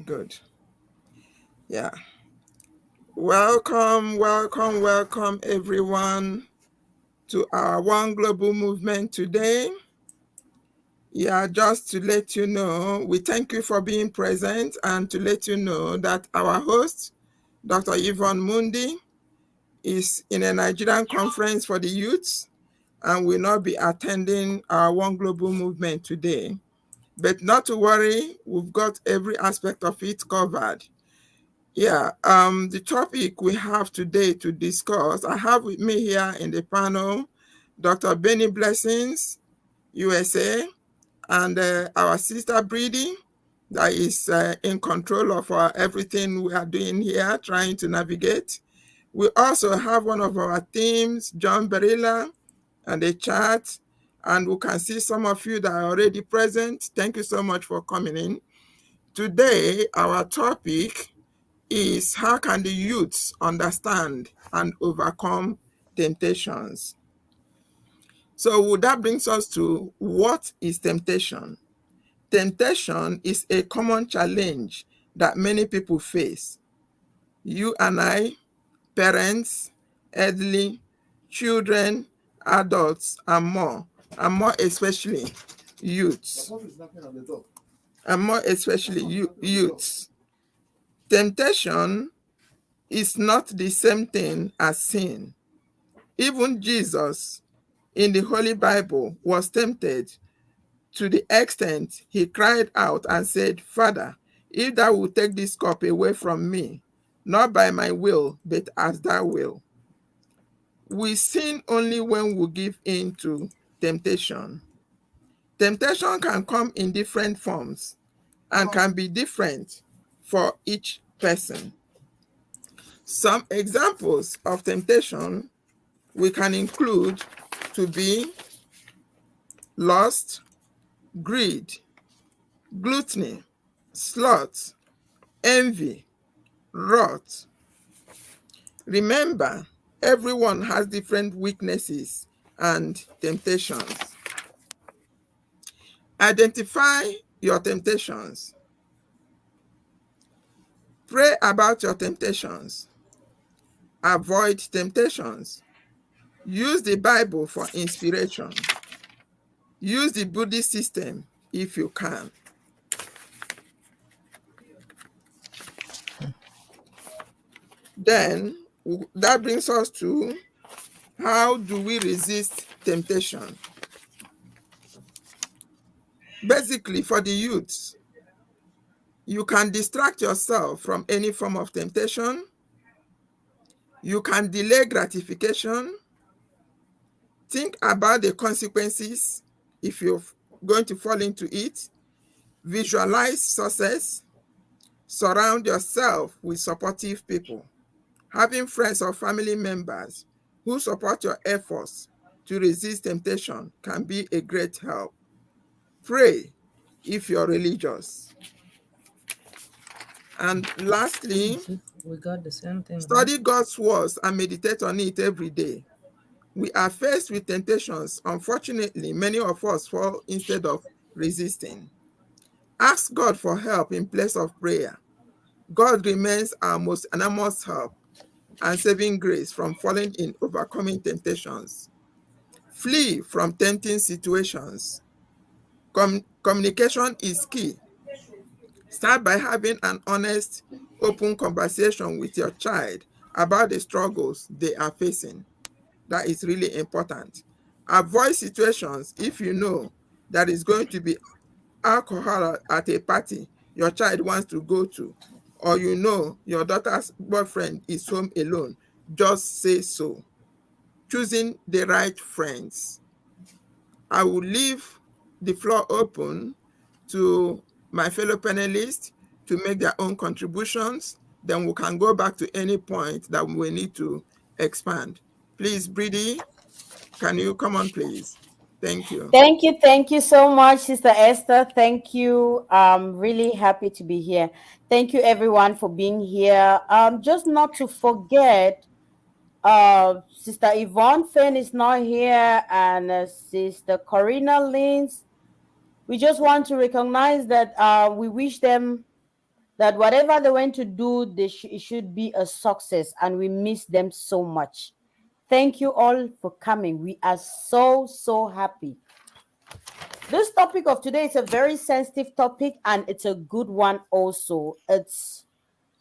Good. Yeah. Welcome, welcome, welcome, everyone, to our One Global Movement today. Yeah, just to let you know, we thank you for being present and to let you know that our host, Dr. Yvonne Mundih, is in a Nigerian conference for the youths and will not be attending our One Global Movement today. But not to worry, we've got every aspect of it covered. Yeah, the topic we have today to discuss, I have with me here in the panel, Dr. Benny Blessings, USA, and our sister Briddy, that is in control of everything we are doing here, trying to navigate. We also have one of our teams, John Barilla, and the chat, and we can see some of you that are already present. Thank you so much for coming in. Today, our topic is how can the youths understand and overcome temptations? So that brings us to what is temptation? Temptation is a common challenge that many people face. You and I, parents, elderly, children, adults, and more especially youths. And more especially youths. Temptation is not the same thing as sin. Even Jesus in the Holy Bible was tempted to the extent he cried out and said, Father, if thou wilt take this cup away from me, not by my will, but as thou wilt. We sin only when we give in to temptation. Temptation can come in different forms and can be different for each person. Some examples of temptation we can include to be lust, greed, gluttony, sloth, envy, wrath. Remember, everyone has different weaknesses and temptations. Identify your temptations. Pray about your temptations. Avoid temptations. Use the Bible for inspiration. Use the Buddhist system if you can. Then that brings us to how do we resist temptation? Basically, for the youths, you can distract yourself from any form of temptation. You can delay gratification. Think about the consequences if you're going to fall into it. Visualize success. Surround yourself with supportive people. Having friends or family members who support your efforts to resist temptation can be a great help. Pray if you're religious. And lastly, we got the same thing. Study God's words and meditate on it every day. We are faced with temptations. Unfortunately, many of us fall instead of resisting. Ask God for help in place of prayer. God remains our most enormous help and saving grace from falling in overcoming temptations. Flee from tempting situations. Communication is key. Start by having an honest, open conversation with your child about the struggles they are facing. That is really important. Avoid situations if you know that is going to be alcohol at a party your child wants to go to, or you know your daughter's boyfriend is home alone. Just say so. Choosing the right friends. I will leave the floor open to my fellow panelists to make their own contributions. Then we can go back to any point that we need to expand. Please, Briddy, can you come on, please? Thank you. Thank you so much, Sister Esther. Thank you. I'm really happy to be here. Thank you, everyone, for being here. Just not to forget, Sister Yvonne Finn is not here, and Sister Corrina Lanz. We just want to recognize that we wish them that whatever they went to do, it should be a success, and we miss them so much. Thank you all for coming. We are so happy. This topic of today is a very sensitive topic, and it's a good one also. It's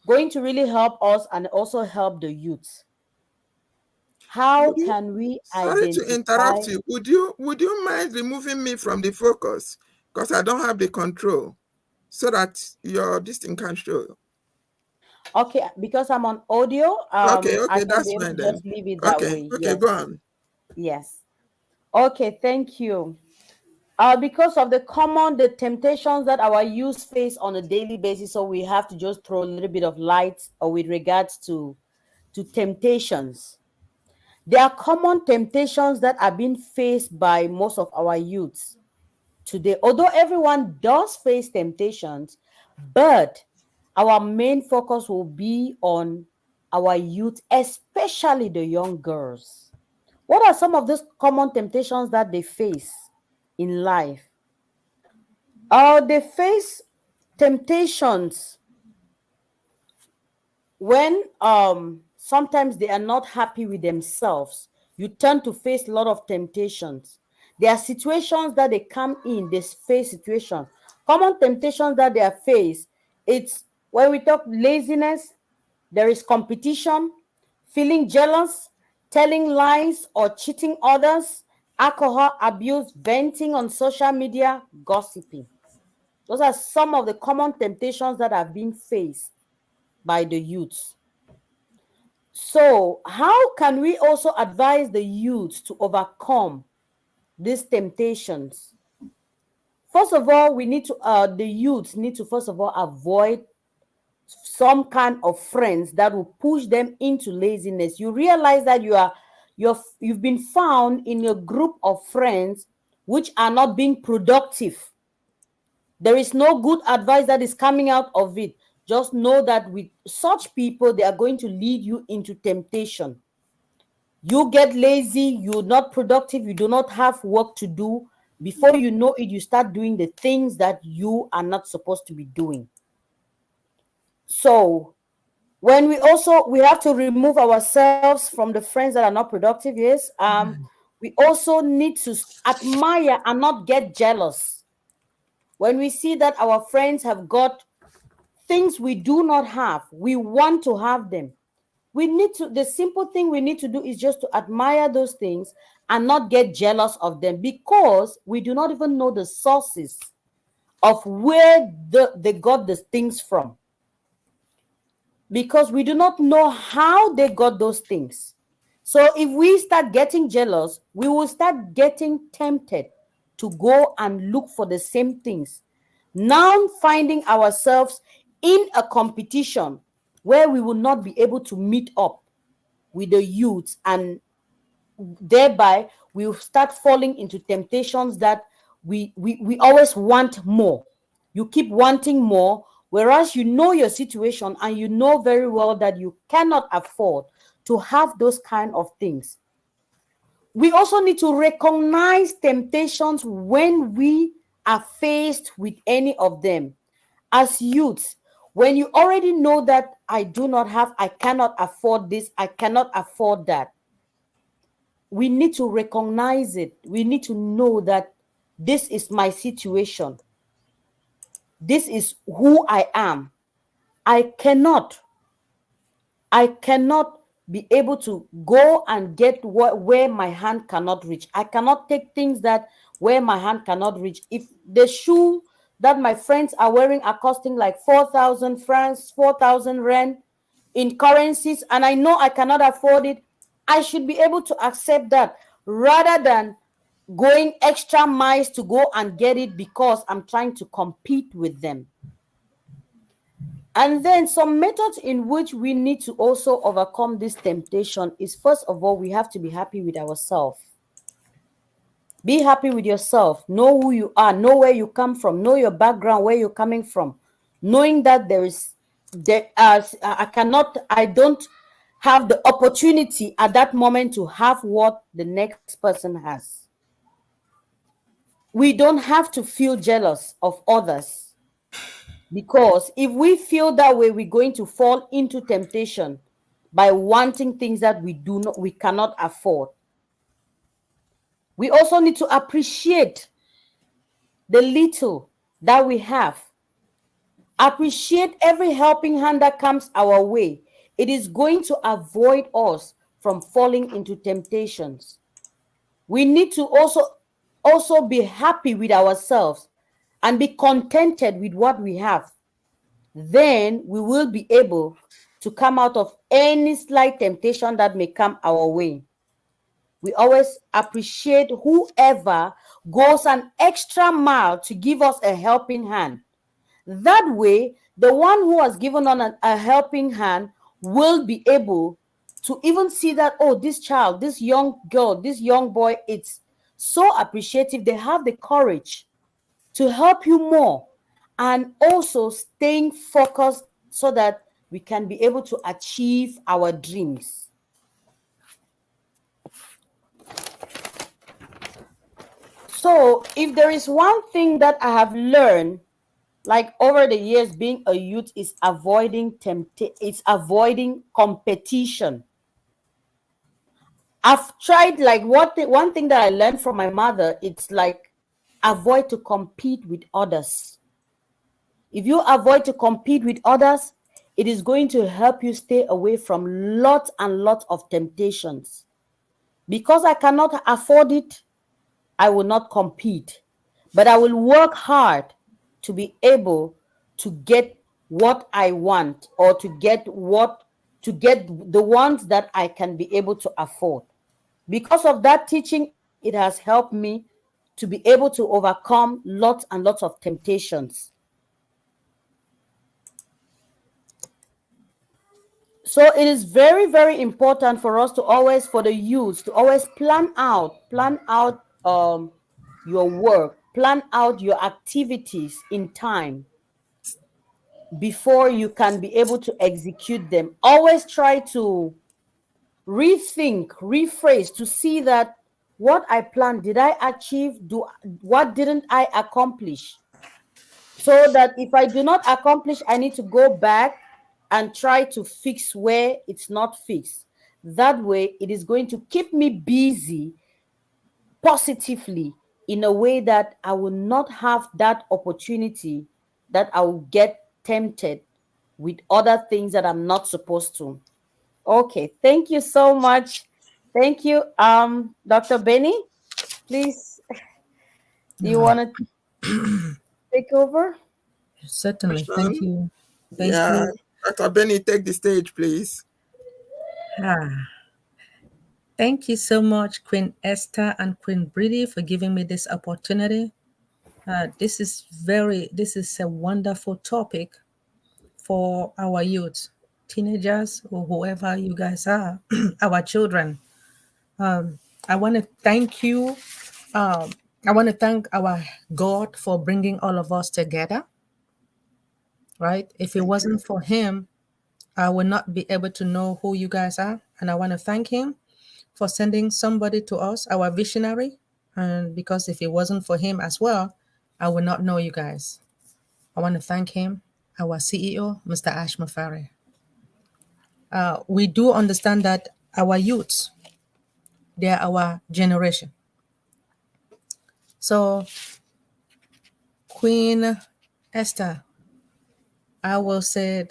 going to really help us and also help the youth. How Would you, can we sorry to identify? interrupt you. Would you mind removing me from the focus? Because I don't have the control, so that your this thing can show. Okay, because I'm on audio, Okay, I can that's be able fine to then. just leave it that Okay, way. okay, go on. Yes. Okay, thank you. Because of the temptations that our youth face on a daily basis, so we have to just throw a little bit of light with regards to temptations. There are common temptations that are being faced by most of our youths today. Although everyone does face temptations, but our main focus will be on our youth, especially the young girls. What are some of those common temptations that they face in life? They face temptations when sometimes they are not happy with themselves. You tend to face a lot of temptations. There are situations that they come in, they face situations. Common temptations that they are faced, it's when we talk laziness, there is competition, feeling jealous, telling lies or cheating others, alcohol abuse, venting on social media, gossiping. Those are some of the common temptations that are being faced by the youths. So, how can we also advise the youth to overcome these temptations? First of all, the youth need to first of all avoid some kind of friends that will push them into laziness. You realize that you've been found in a group of friends which are not being productive. There is no good advice that is coming out of it. Just know that with such people, they are going to lead you into temptation. You get lazy, you're not productive, you do not have work to do. Before you know it, you start doing the things that you are not supposed to be doing. So, when we have to remove ourselves from the friends that are not productive, yes. We also need to admire and not get jealous. When we see that our friends have got things we do not have, we want to have them. The simple thing we need to do is just to admire those things and not get jealous of them, because we do not even know the sources of where they got the things from, because we do not know how they got those things. So if we start getting jealous, we will start getting tempted to go and look for the same things. Now finding ourselves in a competition where we will not be able to meet up with the youth, and thereby we will start falling into temptations that we always want more. You keep wanting more, whereas you know your situation and you know very well that you cannot afford to have those kind of things. We also need to recognize temptations when we are faced with any of them. As youths, when you already know that I cannot afford this, I cannot afford that, we need to recognize it. We need to know that this is my situation. This is who I am. I cannot I cannot be able to go and get where my hand cannot reach. I cannot take things that where my hand cannot reach. If the shoe that my friends are wearing are costing like 4,000 francs, 4,000 rand in currencies, and I know I cannot afford it, I should be able to accept that rather than going extra miles to go and get it because I'm trying to compete with them. And then some methods in which we need to also overcome this temptation is, first of all, we have to be happy with ourselves. Be happy with yourself. Know who you are. Know where you come from. Know your background, where you're coming from. Knowing that I don't have the opportunity at that moment to have what the next person has. We don't have to feel jealous of others. Because if we feel that way, we're going to fall into temptation by wanting things that we cannot afford. We also need to appreciate the little that we have. Appreciate every helping hand that comes our way. It is going to avoid us from falling into temptations. We need to also be happy with ourselves and be contented with what we have. Then we will be able to come out of any slight temptation that may come our way. We always appreciate whoever goes an extra mile to give us a helping hand. That way, the one who has given on a helping hand will be able to even see that, oh, this child, this young girl, this young boy, it's so appreciative. They have the courage to help you more, and also staying focused so that we can be able to achieve our dreams. So if there is one thing that I have learned, like over the years being a youth, is avoiding competition. I've tried, like, one thing that I learned from my mother, it's like avoid to compete with others. If you avoid to compete with others, it is going to help you stay away from lots and lots of temptations. Because I cannot afford it, I will not compete, but I will work hard to be able to get what I want, or to get the ones that I can be able to afford. Because of that teaching, it has helped me to be able to overcome lots and lots of temptations. So it is very, very important for us to always, for the youth, to always plan out your work, plan out your activities in time before you can be able to execute them. Always try to rethink, rephrase, to see that what I planned, did I achieve? What didn't I accomplish? So that if I do not accomplish, I need to go back and try to fix where it's not fixed. That way, it is going to keep me busy positively, in a way that I will not have that opportunity, that I will get tempted with other things that I'm not supposed to. Okay, thank you so much. Thank you. Dr. Benny, please, do you want to take over? Certainly. Thank Question. you. Thank Yeah, you. Dr. Benny, take the stage, please. Ah, thank you so much, Queen Esther and Queen Briddy, for giving me this opportunity. This is a wonderful topic for our youth, teenagers, or whoever you guys are, our children. I want to thank you. I want to thank our God for bringing all of us together, right? If it Thank you. wasn't for Him, I will not be able to know who you guys are. And I want to thank Him for sending somebody to us, our visionary. And because if it wasn't for him as well, I would not know you guys. I want to thank him, our CEO, Mr. Ash Mafari. We do understand that our youths, they are our generation. So, Queen Esther, I will say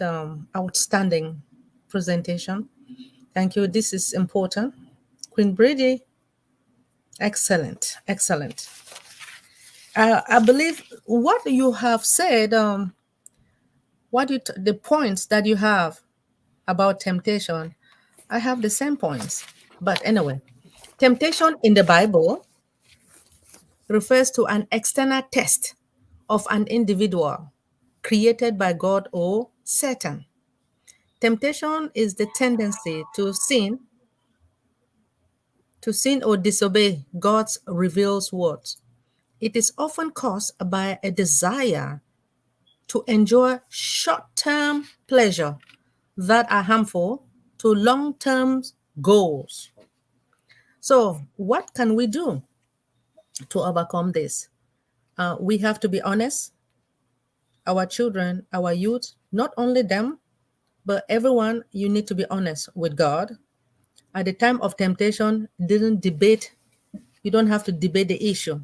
outstanding presentation. Thank you. This is important. Queen Briddy, excellent, excellent. I believe what you have said, the points that you have about temptation, I have the same points. But anyway, temptation in the Bible refers to an external test of an individual created by God or Satan. Temptation is the tendency to sin or disobey God's revealed words. It is often caused by a desire to enjoy short-term pleasure that are harmful to long-term goals. So, what can we do to overcome this? We have to be honest our children, our youth, not only them, but everyone, you need to be honest with God. At the time of temptation, didn't debate. You don't have to debate the issue.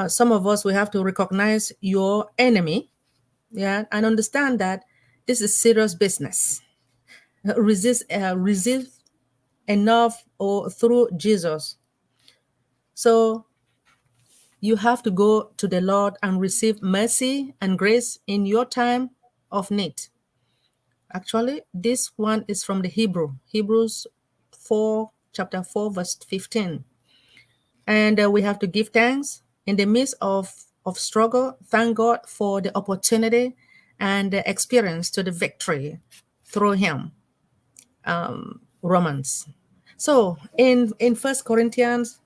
Some of us, we have to recognize your enemy, yeah, and understand that this is serious business. Resist enough or through Jesus. So you have to go to the Lord and receive mercy and grace in your time of need. Actually, this one is from the Hebrews 4, chapter 4, verse 15. And we have to give thanks in the midst of struggle. Thank God for the opportunity and the experience to the victory through him. Romans. So in 1 Corinthians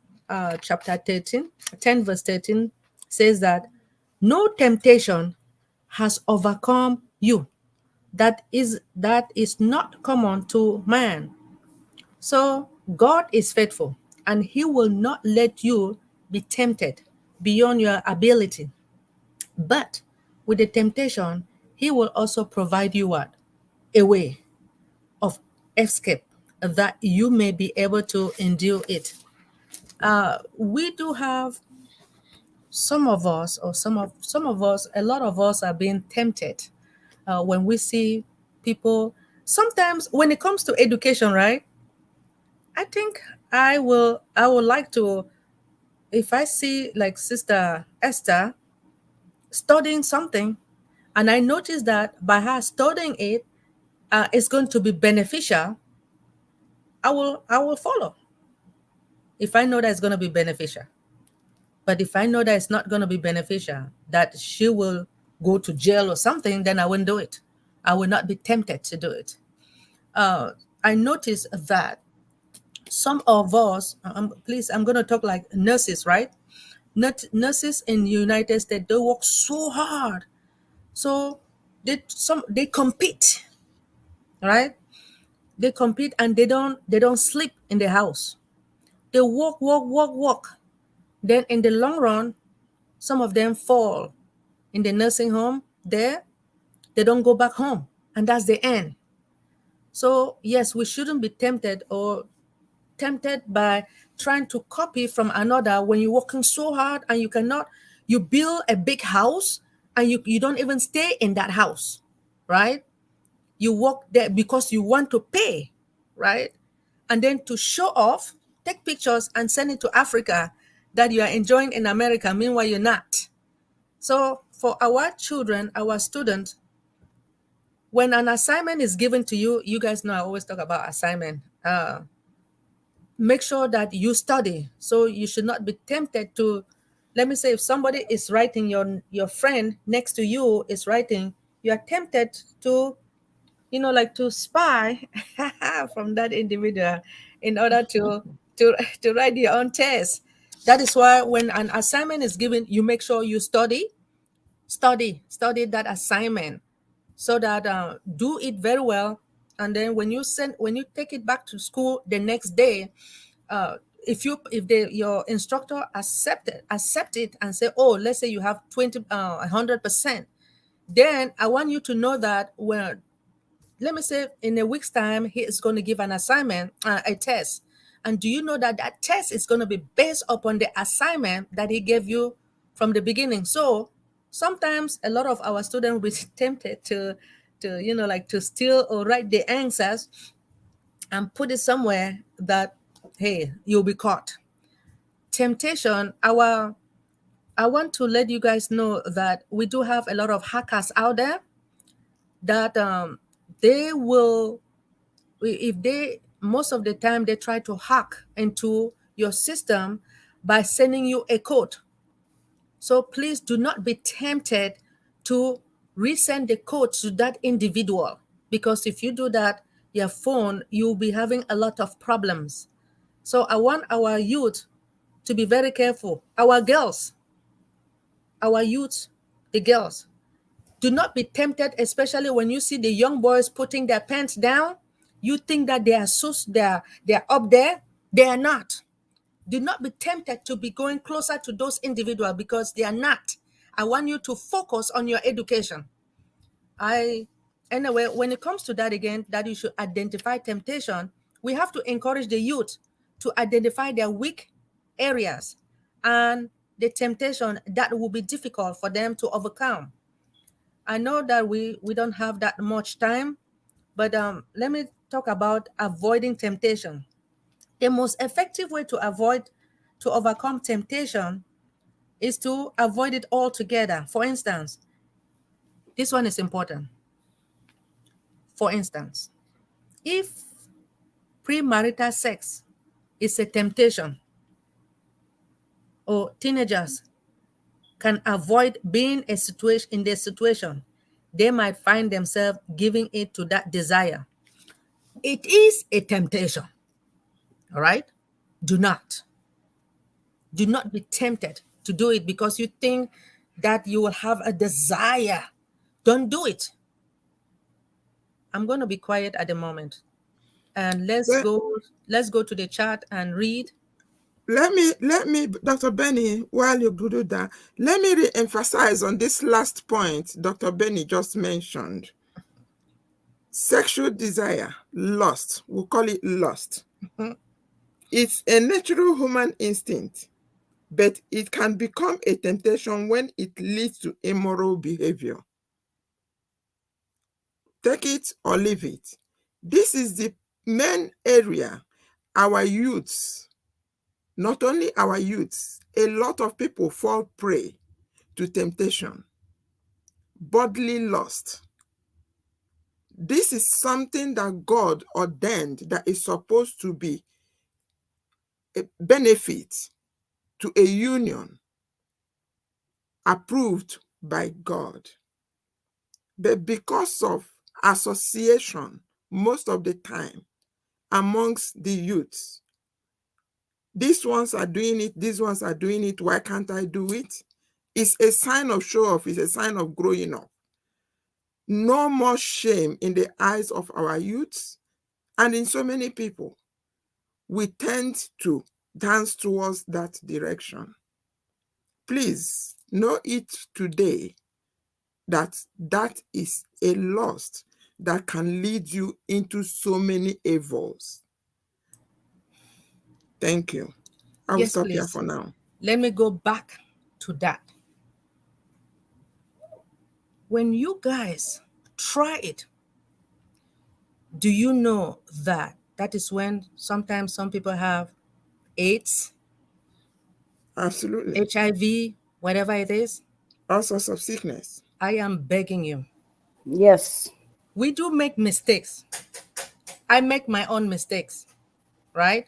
chapter 10 verse 13 says that no temptation has overcome you that is not common to man. So God is faithful, and he will not let you be tempted beyond your ability. But with the temptation, he will also provide you what? A way of escape that you may be able to endure it. We do have some of us, or some of us, a lot of us are being tempted when we see people. Sometimes when it comes to education, right? I think I would like to, if I see like Sister Esther studying something, and I notice that by her studying it, it's going to be beneficial. I will follow if I know that it's going to be beneficial. But if I know that it's not going to be beneficial, that she will go to jail or something, then I wouldn't do it. I will not be tempted to do it. I noticed that some of us, please, I'm going to talk like nurses, right? Nurses in the United States, they work so hard. So they compete, right? They compete and they don't sleep in the house. They work. Then in the long run, some of them fall in the nursing home. They don't go back home, and that's the end. So yes, we shouldn't be tempted by trying to copy from another when you're working so hard and you build a big house and you don't even stay in that house, right? You work there because you want to pay, right? And then to show off, take pictures and send it to Africa that you are enjoying in America, meanwhile you're not. So for our children, our students, when an assignment is given to you, you guys know I always talk about assignment. Make sure that you study. So you should not be tempted to, let me say, if somebody is writing, your friend next to you is writing, you are tempted to, like to spy from that individual in order to write your own test. That is why when an assignment is given, you make sure you study that assignment, so that do it very well. And then when you take it back to school the next day, if your instructor accept it and say, oh, let's say you have 100%, then I want you to know that when, let me say, in a week's time, he is going to give an assignment, a test. And do you know that test is going to be based upon the assignment that he gave you from the beginning? So sometimes a lot of our students will be tempted to like to steal or write the answers and put it somewhere that, hey, you'll be caught. Temptation, I want to let you guys know that we do have a lot of hackers out there that they will, if they, most of the time they try to hack into your system by sending you a code. So please do not be tempted to resend the code to that individual, because if you do that, your phone, you'll be having a lot of problems. So I want our youth to be very careful. Our youth, the girls, do not be tempted, especially when you see the young boys putting their pants down. You think that they are up there. They are not. Do not be tempted to be going closer to those individuals, because they are not. I want you to focus on your education. Anyway, when it comes to that again, that you should identify temptation, we have to encourage the youth to identify their weak areas and the temptation that will be difficult for them to overcome. I know that we don't have that much time, but let me talk about avoiding temptation. The most effective way to overcome temptation is to avoid it altogether. For instance, this one is important. For instance, if premarital sex is a temptation, or teenagers can avoid being in this situation, they might find themselves giving it to that desire. It is a temptation. All right? Do not be tempted to do it because you think that you will have a desire. Don't do it. I'm going to be quiet at the moment. And let's go to the chat and read. Let me, Dr. Benny, while you do that, let me re-emphasize on this last point Dr. Benny just mentioned. Sexual desire, lust, we'll call it lust. It's a natural human instinct, but it can become a temptation when it leads to immoral behavior. Take it or leave it. This is the main area our youths, not only our youths, a lot of people fall prey to temptation, bodily lust. This is something that God ordained that is supposed to be a benefit to a union approved by God. But because of association, most of the time, amongst the youths, these ones are doing it, these ones are doing it, why can't I do it? It's a sign of show off, it's a sign of growing up. No more shame in the eyes of our youths and in so many people. We tend to dance towards that direction. Please know it today that that is a lust that can lead you into so many evils. Thank you. I will stop here for now. Let me go back to that. When you guys try it, do you know that is when sometimes some people have AIDS? Absolutely. HIV, whatever it is. All sorts of sickness. I am begging you. Yes. We do make mistakes. I make my own mistakes, right?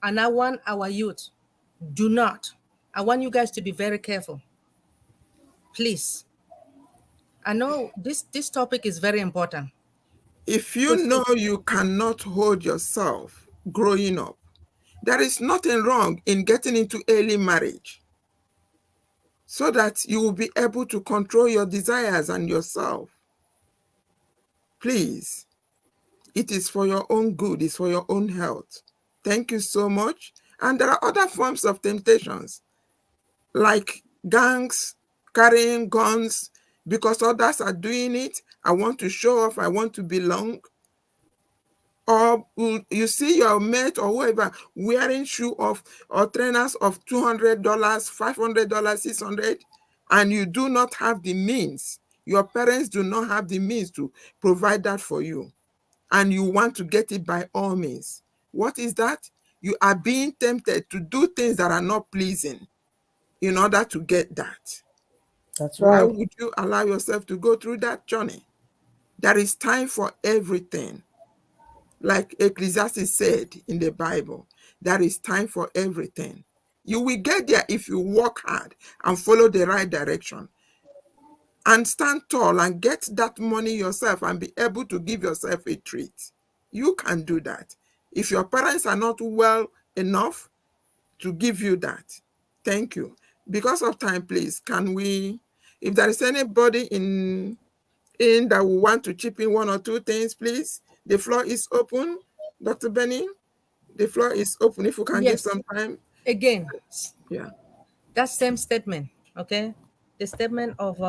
And I want our youth, I want you guys to be very careful. Please. I know this topic is very important. If you know you cannot hold yourself growing up, there is nothing wrong in getting into early marriage so that you will be able to control your desires and yourself. Please, it is for your own good, it's for your own health. Thank you so much. And there are other forms of temptations, like gangs, carrying guns, because others are doing it. I want to show off, I want to belong. Or you see your mate or whoever wearing shoe of or trainers of $200, $500, $600, and you do not have the means. Your parents do not have the means to provide that for you, and you want to get it by all means. What is that? You are being tempted to do things that are not pleasing in order to get that. That's right. Why would you allow yourself to go through that journey? There is time for everything. Like Ecclesiastes said in the Bible, there is time for everything. You will get there if you work hard and follow the right direction and stand tall and get that money yourself and be able to give yourself a treat. You can do that. If your parents are not well enough to give you that, thank you. Because of time, please, can we, if there is anybody in that will want to chip in one or two things, please, the floor is open. Dr. Benny, the floor is open if you can give some time. Again, Yeah. that same statement, okay? the statement of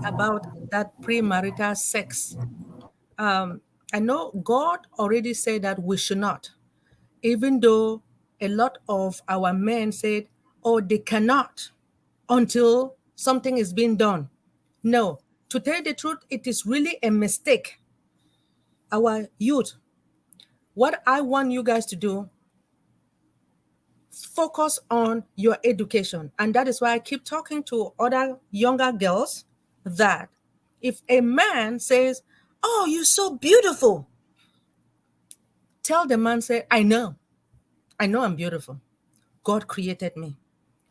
about that premarital sex. I know God already said that we should not, even though a lot of our men said, oh, they cannot until something is being done. No, to tell the truth, it is really a mistake. Our youth, what I want you guys to do, focus on your education. And that is why I keep talking to other younger girls that if a man says, oh, you're so beautiful, tell the man, say, I know I'm beautiful. God created me.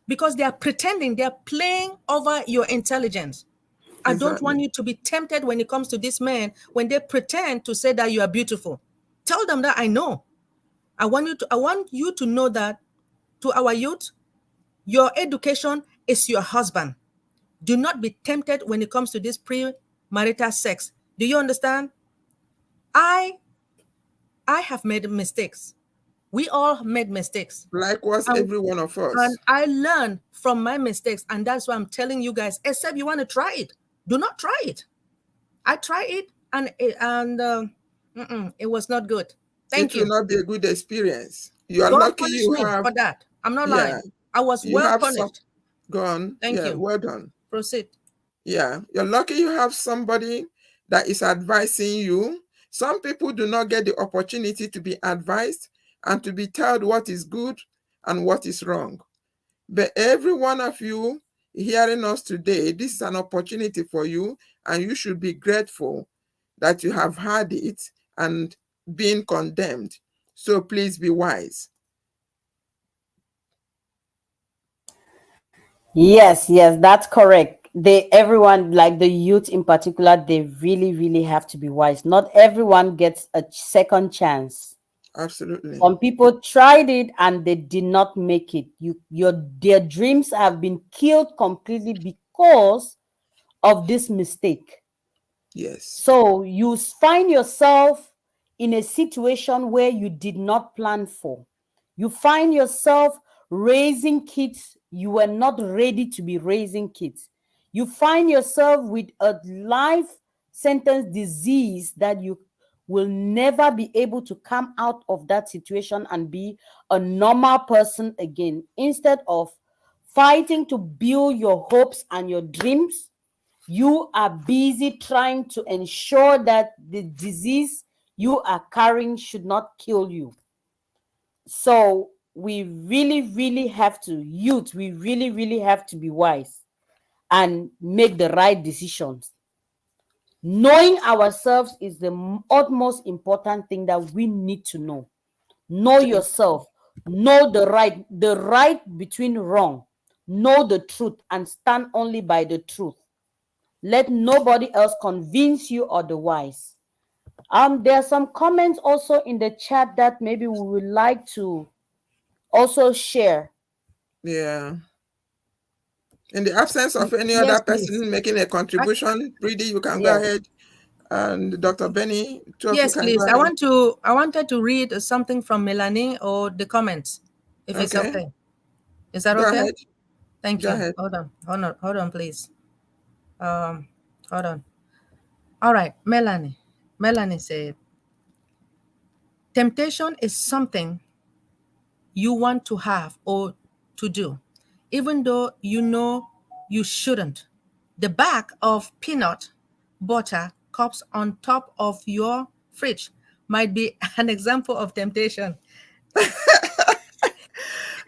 Because they are pretending, they are playing over your intelligence. I don't want you to be tempted when it comes to this man, when they pretend to say that you are beautiful. Tell them that I know. I want you to know that, to our youth, your education is your husband. Do not be tempted when it comes to this premarital sex. Do you understand? I have made mistakes. We all made mistakes. Likewise, every one of us. And I learned from my mistakes. And that's why I'm telling you guys, except you want to try it, do not try it. I tried it and it was not good. Thank you. It will not be a good experience. You are God lucky punished you me have. for that. I'm not lying. I was well punished. Go on. Thank you. Well done. Proceed. Yeah, you're lucky you have somebody that is advising you. Some people do not get the opportunity to be advised and to be told what is good and what is wrong. But every one of you hearing us today, this is an opportunity for you, and you should be grateful that you have had it and been condemned. So please be wise. Yes, that's correct. Everyone, like the youth in particular, they really, really have to be wise. Not everyone gets a second chance. Absolutely. Some people tried it and they did not make it. Their dreams have been killed completely because of this mistake. Yes. So you find yourself in a situation where you did not plan for. You find yourself raising kids you were not ready to be raising kids. You find yourself with a life sentence disease that you will never be able to come out of that situation and be a normal person again. Instead of fighting to build your hopes and your dreams, you are busy trying to ensure that the disease you are carrying should not kill you. So we really, really have to, we really, really have to be wise and make the right decisions. Knowing ourselves is the utmost important thing that we need to know. Know yourself. Know the right between wrong. Know the truth and stand only by the truth. Let nobody else convince you otherwise. There are some comments also in the chat that maybe we would like to also share. Yeah. In the absence of any other person making a contribution, Briddy, you can go ahead. And DrBenny, yes, please. I wanted to read something from Melanie or the comments, if it's okay. Is that okay? Go ahead. Thank you. Ahead. Hold on, please. Hold on. All right, Melanie. Melanie said, temptation is something you want to have or to do, even though you know you shouldn't. The bag of peanut butter cups on top of your fridge might be an example of temptation.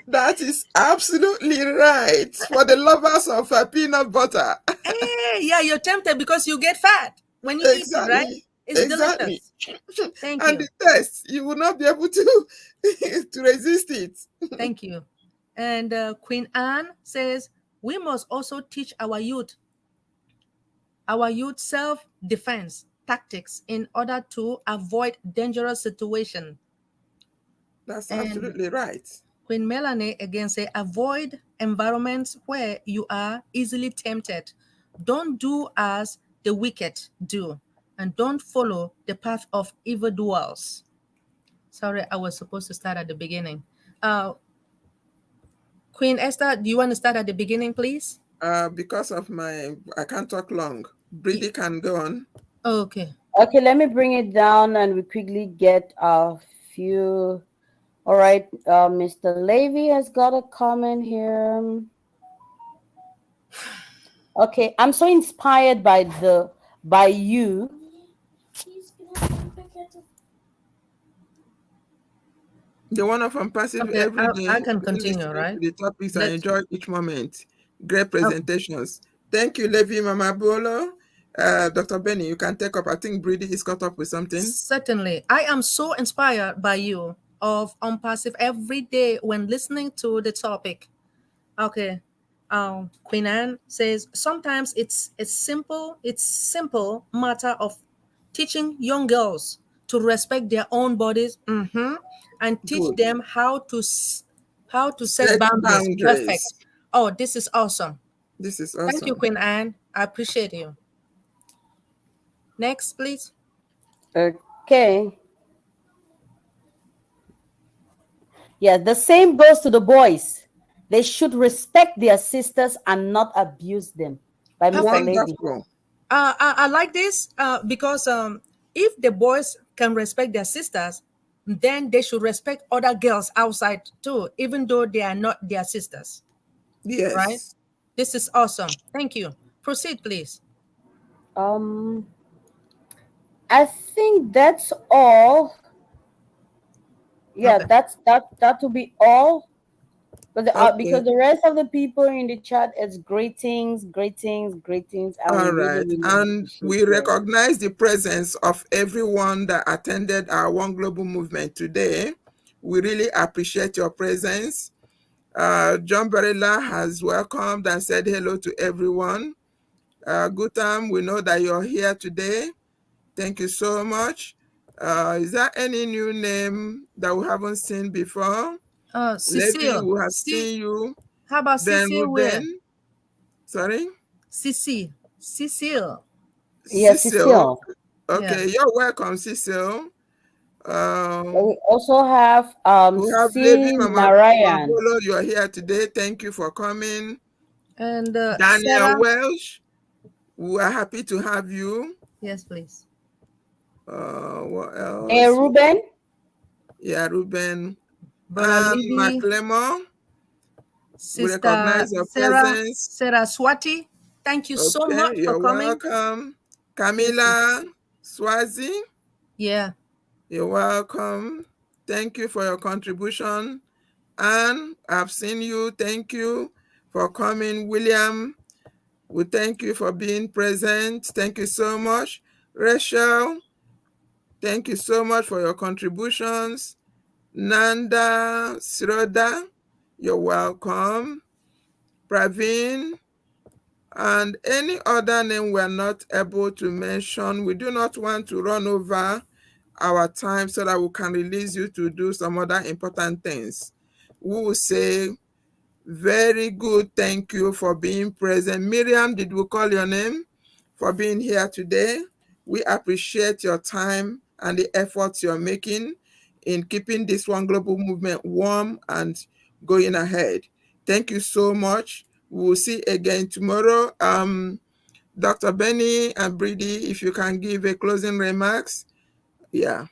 That is absolutely right. For the lovers of peanut butter. Hey, yeah, you're tempted because you get fat when you eat it, right? It's delicious. Thank you. And the taste, you will not be able to resist it. Thank you. And Queen Anne says, we must also teach our youth self-defense tactics in order to avoid dangerous situations. That's absolutely right. Queen Melanie again say, avoid environments where you are easily tempted. Don't do as the wicked do, and don't follow the path of evildoers. Sorry, I was supposed to start at the beginning. Queen Esther, do you want to start at the beginning, please? Because of I can't talk long. Briddy can go on. Okay. Okay, let me bring it down and we quickly get a few. All right, Mr. Levy has got a comment here. Okay, I'm so inspired by you. The one from Passive Okay, every day. I can We continue, listen right? to the topics and Let's. enjoy each moment. Great presentations. Thank you, Levi Mama Bolo. Dr. Benny, you can take up. I think Briddy is caught up with something. Certainly. I am so inspired by you of Passive every day when listening to the topic. Okay. Queen Anne says sometimes it's simple matter of teaching young girls to respect their own bodies, and teach Good. them how to set Set boundaries. Perfect. boundaries. Oh, this is awesome. This is Thank you, awesome. Queen Anne. I appreciate you. Next, please. Okay. Yeah, the same goes to the boys. They should respect their sisters and not abuse them. By Mr. Levy. Wonderful. I like this because if the boys can respect their sisters, then they should respect other girls outside too, even though they are not their sisters. Right? Yes. This is awesome. Thank you. Proceed, please. I think that's all. Yeah, Okay. that will be all. But Okay. because the rest of the people in the chat is greetings, greetings, greetings, and we All really, right. really And appreciate we you. recognize the presence of everyone that attended our One Global Movement today. We really appreciate your presence. John Barilla has welcomed and said hello to everyone. Gutam, we know that you're here today. Thank you so much. Is there any new name that we haven't seen before? Levy, Cecile. we have seen you. How about Then Cecile? Where? Ruben, sorry? Cecile. Yes, Cecil. Cecile. Yeah. Okay, you're welcome, Cecil. We also have We have Levi C. Mama Narayan. Bolo. You're here today. Thank you for coming. And Daniel Sarah. Welsh, we are happy to have you. Yes, please. What Hey, else? Ruben. Yeah, Ruben. Brother And Levy. McLemore, we Sister recognize your Sarah presence. Swati. Thank you so Okay, much for you're coming. welcome. Yes, please. Camila Swazi, Yeah. you're welcome. Thank you for your contribution. Anne, I've seen you. Thank you for coming. William, we thank you for being present. Thank you so much. Rachel, thank you so much for your contributions. Nanda Siroda, you're welcome. Praveen, and any other name we're not able to mention. We do not want to run over our time so that we can release you to do some other important things. We will say very good thank you for being present. Miriam, did we call your name? For being here today. We appreciate your time and the efforts you're making in keeping this One Global Movement warm and going ahead. Thank you so much. We'll see again tomorrow. Dr. Benny and Briddy, if you can give a closing remarks. Yeah,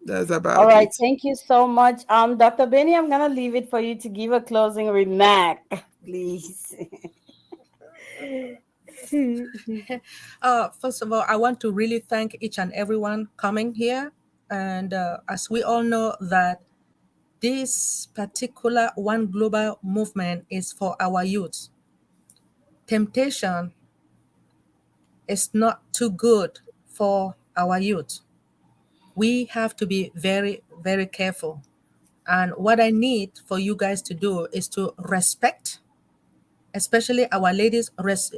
that's All about right, it. thank you so much. Dr. Benny, I'm gonna leave it for you to give a closing remark, please. First of all, I want to really thank each and everyone coming here. And as we all know that this particular One Global Movement is for our youth. Temptation is not too good for our youth. We have to be very, very careful. And what I need for you guys to do is to respect, especially our ladies,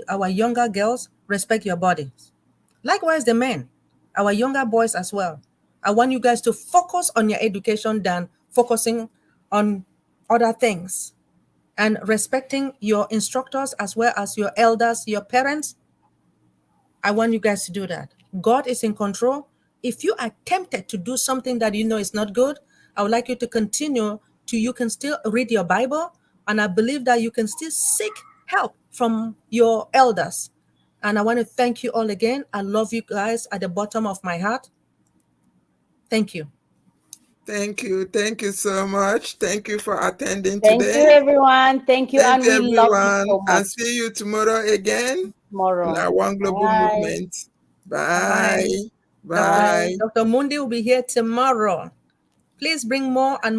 our younger girls, respect your bodies. Likewise, the men, our younger boys as well. I want you guys to focus on your education than focusing on other things, and respecting your instructors as well as your elders, your parents. I want you guys to do that. God is in control. If you are tempted to do something that you know is not good, I would like you to continue to, you can still read your Bible, and I believe that you can still seek help from your elders. And I want to thank you all again. I love you guys at the bottom of my heart. Thank you. Thank you. Thank you so much. Thank you for attending Thank today. you, everyone. Thank you, Thank and you, we love you everyone. so And much. see you tomorrow again Tomorrow. in our One Global Bye. Movement. Bye. Bye. Bye. Dr. Mundih will be here tomorrow. Please bring more and